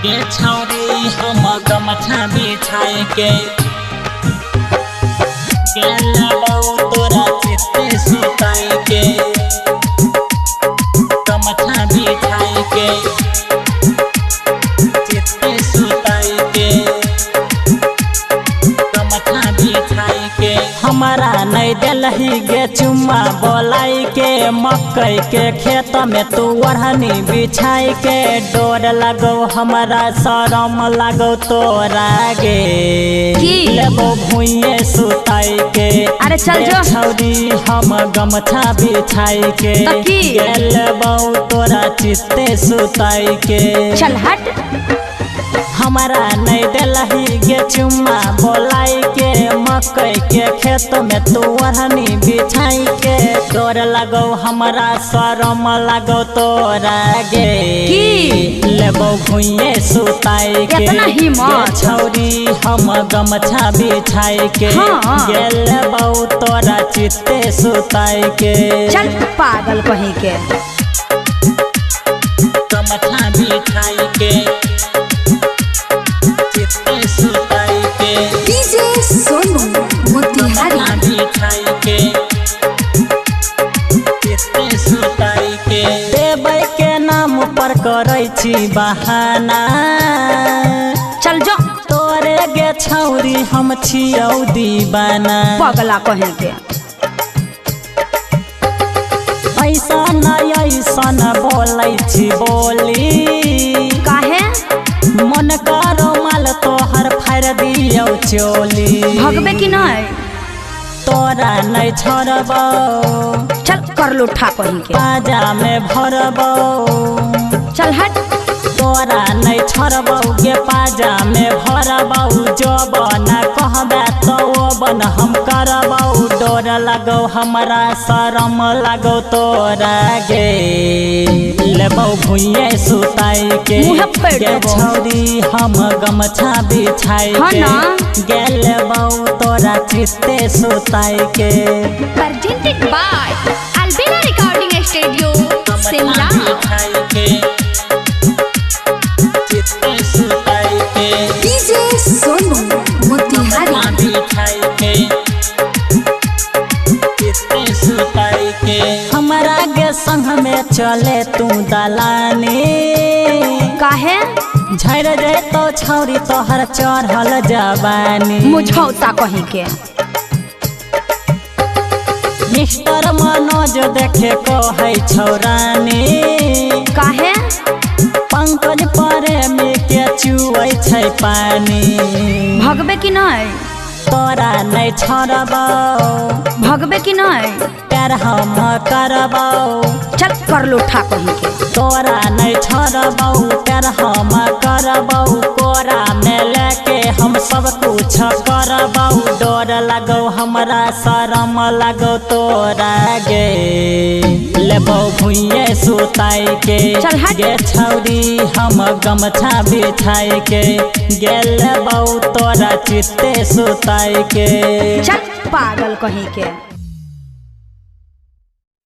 गे छौरी हम गमछा बिछाए के गेला बहु तोरा चित्ते सुताई के गमछा बिछाए के चित्ते सुताई के गमछा बिछाई के हमारा नहीं दिलही गे चुम्मा बोलाई के मकई के खेत में तू ओढ़नी बिछाई के डोर लगो हमारा शरम लगो तोरा गे लेबो भुइये सुताई के अरे चल जो छौरी हम गमछा बिछाई के लेबो तोरा चित्ते सुताई के चल हट हमारा नहीं दिलही गे चुम्मा बोलाई के मकई के खेत में तू ओढ़नी बिछाई के डोर लगो हमारा शरम लगो तोरा गे लेबो भुइये सुताई के छौरी हम गमछा बिछाई के लेबो तोरा चित्ते सुताई के चल पागल कहीं के गमछा बिछाई के सुताई के डीजे सोनू मोतिहारी बिछाई के चित्ते सुताई के देबै के नाम पर करै छी बहाना चल जो तोरे गे छौरी हम छियौ दीवाना पगला कहे के ऐसन बोलै छी बोली काहे मन करो माल तोहर फाड़ दियौ चोली भगबे की नहीं तोरा नहीं छोड़बो चल कर लो ठा कहीं के बाजा में भरबो चल हट तोरा नहीं छोड़बो गे पाजा में भरबो जब न कहबे तो बन हम करबो डोर लगो हमारा शरम लगो तोरा गे लेबो भुइये सुताई के गे छौरी हम गमछा बिछाई के गेलबो तोरा चित्ते सुताई के presented by Albina Recording Studio Simla चित्ते सुताई के डीजे सोनू मोतिहारी बिछाई के चित्ते सुताई के हमारा गे संग में चले तू दलानी काहे झड़ जाए तो छौरी तोहर चढ़ल जवानी मुझौता कहीं के मिस्टर मनोज देखे को है छौरानी काहे पंकज प्रेमी के चुए छै पानी भगबे की नहीं तोरा नहीं छोड़बो भगबे की नहीं प्यार हम करबो चल कर लो ठा कहीं के तोरा नहीं छोड़बो प्यार हम करबो कोरा में लेके हम सब कुछ करबो डोर लगो हमारा शरम लगो तोरा गे लेबो भुइये सुताई के गे छौरी हम गमछा बिछाई के गेलबो तोरा चित्ते सुताई के चल पागल कहीं के।